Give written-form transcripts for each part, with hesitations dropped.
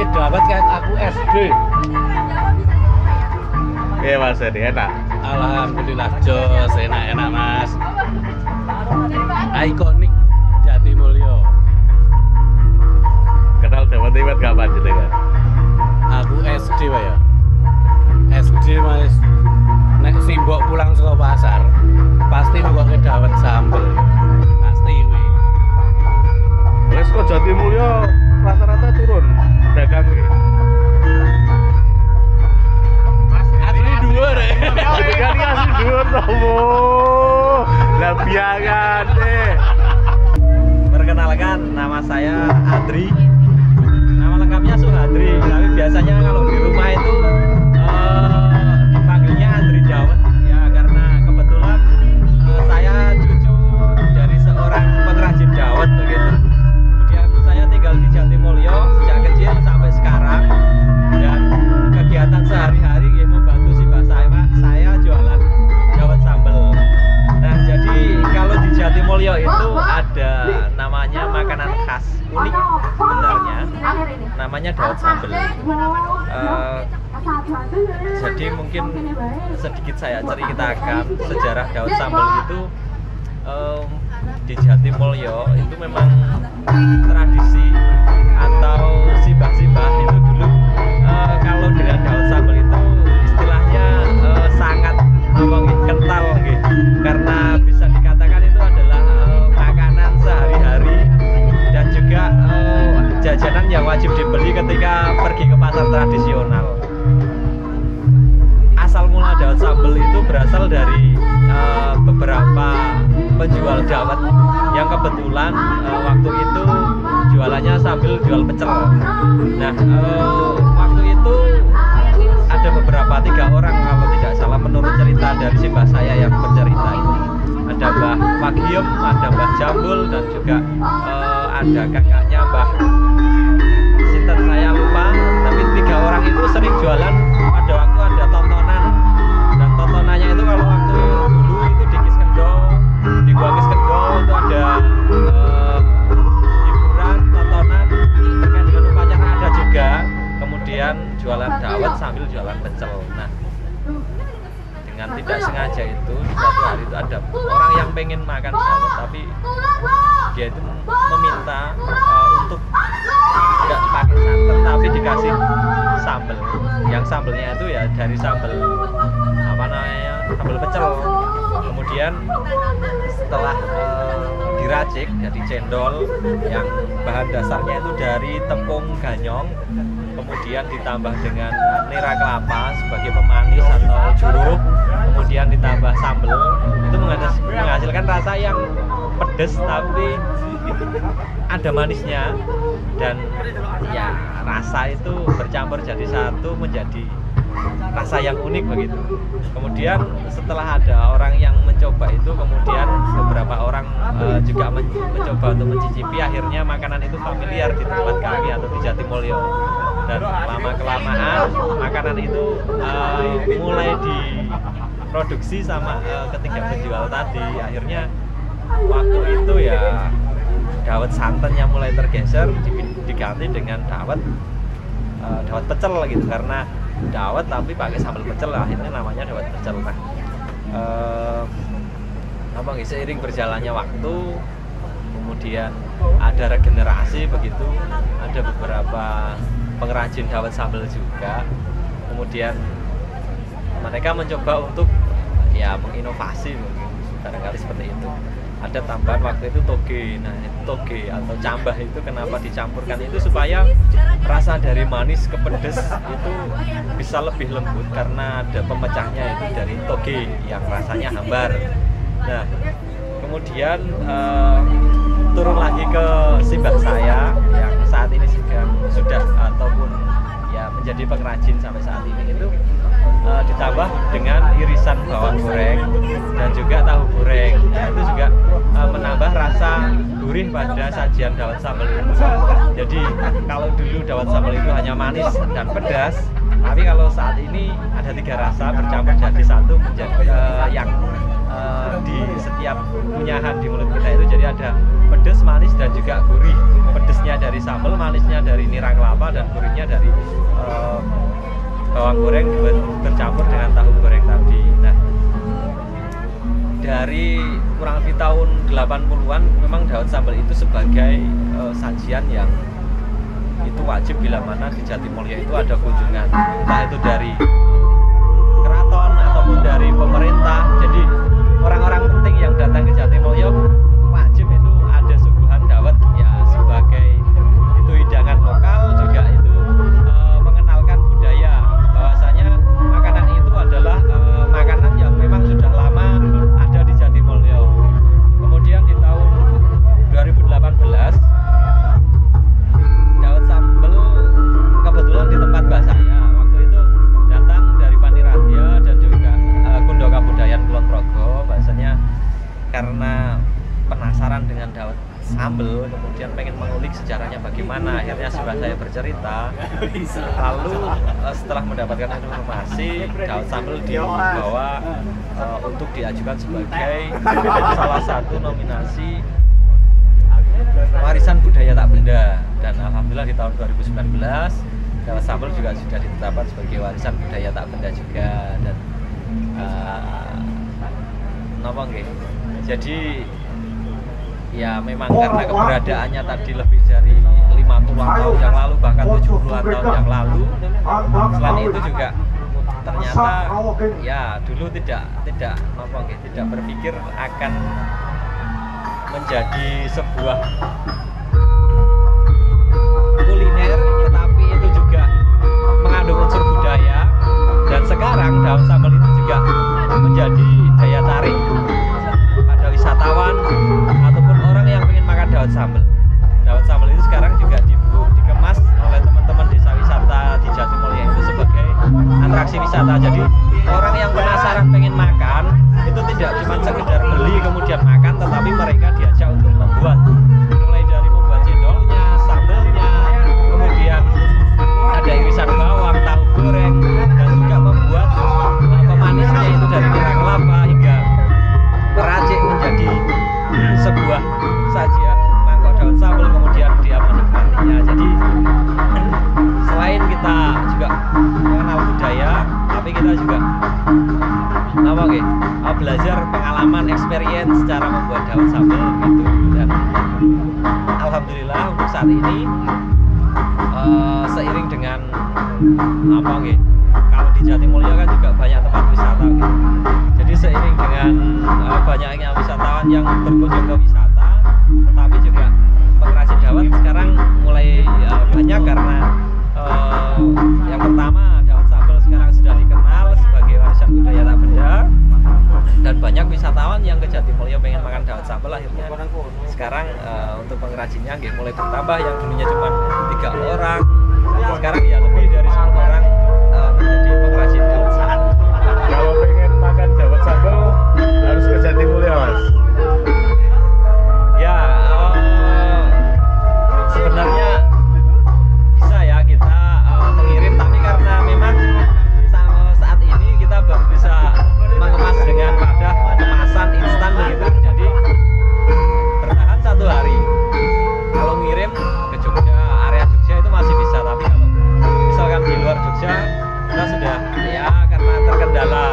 ke dawet kayak aku SD. Iya Mas, jadi enak. Alhamdulillah jos, enak-enak Mas. Ikonik Jatimulyo. Kenal dawet iwet kapan jenengan? Aku SD wae ya. SD Mas. Nek simbok pulang saka pasar, pasti nukoke dawet sambel. Pasti kuwi. Wes kok Jatimulyo rata-rata turun dagang iki. Asli dhuwur ya. Jenengan iki asli dhuwur to. Lah biangan deh. Perkenalkan, nama saya Adri. Nama lengkapnya Suhadri, tapi biasanya kalau di rumah itu dipanggilnya Andri Dawet. Ya karena kebetulan saya cucu dari seorang pengrajin dawet begitu. Kemudian saya tinggal di Jatimulyo sejak kecil sampai sekarang, dan kegiatan sehari-hari membantu si mbak saya jualan dawet sambel. Nah, jadi kalau di Jatimulyo itu ada namanya makanan khas unik sebenarnya, namanya dawet sambel. Jadi mungkin sedikit saya ceritakan sejarah dawet sambel itu. Di Jatimulyo itu memang tradisi atau simbah-simbah itu dulu kalau dengan dawet sambel itu istilahnya sangat kental gitu. Karena bisa dikatakan itu adalah makanan sehari-hari dan juga jajanan yang wajib dibeli ketika pergi ke pasar tradisional. Asal mula dawet sambel itu berasal dari beberapa penjual dawet yang kebetulan waktu itu jualannya sambil jual pecel. Nah, waktu itu ada beberapa 3 orang kalau tidak salah menurut cerita dari si mbah saya yang bercerita ini. Ada Mbah Wagiem, ada Mbah Jambul, dan juga ada kakaknya Mbah Sinten saya lupa. Tapi 3 orang itu sering jualan pada waktu ada tontonan, dan tontonannya itu kalau waktu dulu itu di Kis Kendo, di Gua Kis Kendo itu ada hiburan, tontonan terkait dengan upacara ada juga. Kemudian jualan dawet sambil jualan pecel. Nah, dengan tidak sengaja itu di suatu hari itu ada orang yang pengen makan dawet, tapi dia itu meminta untuk tidak pakai santan tapi dikasih sambel. Yang sambelnya itu ya dari sambel apa namanya, sambel pecel. Kemudian setelah diracik jadi cendol yang bahan dasarnya itu dari tepung ganyong, kemudian ditambah dengan nira kelapa sebagai pemanis atau juruh, kemudian ditambah sambal, itu menghasilkan rasa yang pedas tapi ada manisnya, dan ya rasa itu bercampur jadi satu menjadi rasa yang unik begitu. Kemudian setelah ada orang yang mencoba itu, kemudian beberapa orang juga mencoba untuk mencicipi, akhirnya makanan itu familiar di tempat kami atau di Jatimulyo. Dan lama kelamaan makanan itu mulai diproduksi sama ketiga penjual tadi. Akhirnya waktu itu ya dawet santannya mulai tergeser diganti dengan dawet pecel gitu, karena dawet tapi pakai sambal pecel, akhirnya namanya dawet pecel. Nah, seiring berjalannya waktu, kemudian ada regenerasi begitu, ada beberapa pengrajin dawet sambal juga. Kemudian mereka mencoba untuk ya menginovasi, mungkin barangkali seperti itu. Ada tambahan waktu itu toge. Nah, toge atau cambah itu kenapa dicampurkan itu supaya rasa dari manis ke pedas itu bisa lebih lembut, karena ada pemecahnya itu dari toge yang rasanya hambar. Nah, kemudian turun lagi ke simbah saya yang saat ini sudah ataupun ya menjadi pengrajin sampai saat ini, itu ditambah dengan irisan bawang goreng dan juga tahu goreng. Nah, itu juga menambah rasa gurih pada sajian dawet sambal itu. Jadi kalau dulu dawet sambal itu hanya manis dan pedas, tapi kalau saat ini ada 3 rasa bercampur jadi satu menjadi yang di setiap kunyahan di mulut kita itu jadi ada pedas, manis, dan juga gurih. Pedesnya dari sambal, manisnya dari nira kelapa, dan gurihnya bumbunya dari bawang goreng bercampur dengan tahu goreng tadi. Nah, dari kurang lebih tahun 80-an memang dawet sambal itu sebagai sajian yang itu wajib bila mana di Jatimulyo itu ada kunjungan, entah itu dari keraton ataupun dari pemerintah. Jadi orang-orang penting yang datang ke Jatimulyo wajib itu ada suguhan dawet ya, sebagai itu hidangan lokal, juga itu mengenalkan budaya bahwasanya makanan itu adalah makanan yang memang sudah lama ada di Jatimulyo. Kemudian di tahun 2018 dawet sambal kebetulan di tempat mbak saya waktu itu datang dari Paniradya dan juga Kundo Kabudayan Kulon Progo. Bahasanya karena penasaran dengan dawet sambal, kemudian pengen mengulik sejarahnya bagaimana, akhirnya sudah saya bercerita. Lalu setelah mendapatkan informasi, dawet sambal dibawa untuk diajukan sebagai salah satu nominasi warisan budaya tak benda, dan alhamdulillah di tahun 2019 dawet sambal juga sudah ditetapkan sebagai warisan budaya tak benda juga. Dan napa nggih, jadi ya memang karena keberadaannya tadi lebih dari 50-an tahun yang lalu, bahkan 70-an tahun yang lalu. Selain itu juga ternyata ya dulu tidak napa nggih, tidak berpikir akan menjadi sebuah kuliner, tetapi itu juga mengandung unsur budaya. Dan sekarang dawet sambal itu juga menjadi daya tarik pada wisatawan ataupun orang yang ingin makan dawet sambal. Dawet sambal itu sekarang juga dikemas oleh teman-teman desa wisata di Jatimulyo itu sebagai atraksi wisata. Jadi orang yang penasaran pengen makan itu tidak cuma sekedar beli kemudian makan, tetapi mereka diajak untuk membuat, mulai dari membuat cendolnya, sambelnya, kemudian ada irisan bawang, tahu goreng, dan juga membuat pemanisnya itu dari nira kelapa hingga meracik menjadi sebuah sajian mangkok dawet sambal, kemudian dia menikmatinya. Jadi selain kita juga mengenal budaya, tapi kita juga belajar pengalaman, experience cara membuat dawet sambal gitu. Dan alhamdulillah untuk saat ini seiring dengan kalau di Jatimulyo kan juga banyak tempat wisata gitu. Jadi seiring dengan banyaknya wisatawan yang berkunjung ke wisata, tetapi juga pengrajin dawet sekarang mulai banyak karena yang pertama dawet sambal sekarang sudah dikenal sebagai warisan budaya tak benda, dan banyak wisatawan yang ke Jatimulyo pengen makan dawet sambal. Akhirnya sekarang untuk pengrajinnya mulai bertambah, yang dulunya cuma 3 orang sekarang ya lebih dari 10 orang menjadi pengrajin dawet sambal. Kalau pengen makan dawet sambal harus ke Jatimulyo, Mas. Ya, sebenarnya bisa ya kita mengirim, tapi karena memang saat ini kita baru bisa mengemas dengan wadah kemasan instan begitu, jadi bertahan 1 hari. Kalau ngirim ke Jogja, area Jogja itu masih bisa, tapi kalau misalkan di luar Jogja kita sudah ya karena terkendala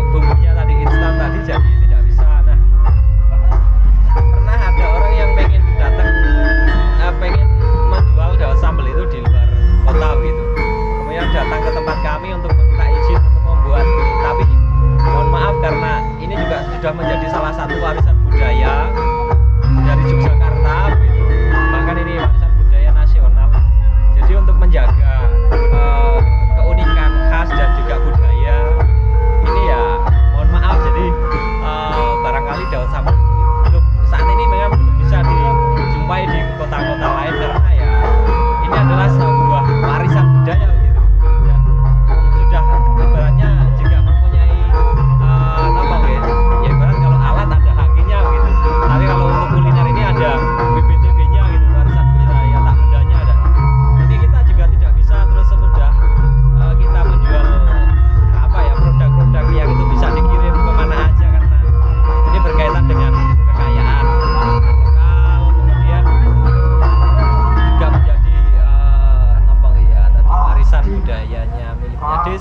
bumbunya tadi instan tadi, jadi tidak bisa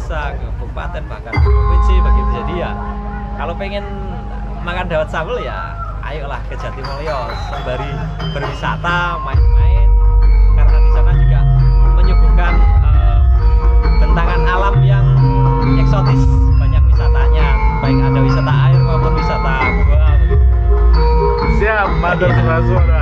desa, ke kabupaten, bahkan provinsi begitu. Jadi ya kalau pengen makan dawet sambal ya ayolah ke Jatimulyo sembari berwisata, main-main, karena di sana juga menyuguhkan bentangan alam yang eksotis, banyak wisatanya, baik ada wisata air maupun wisata gua. Siap, Matur Suara.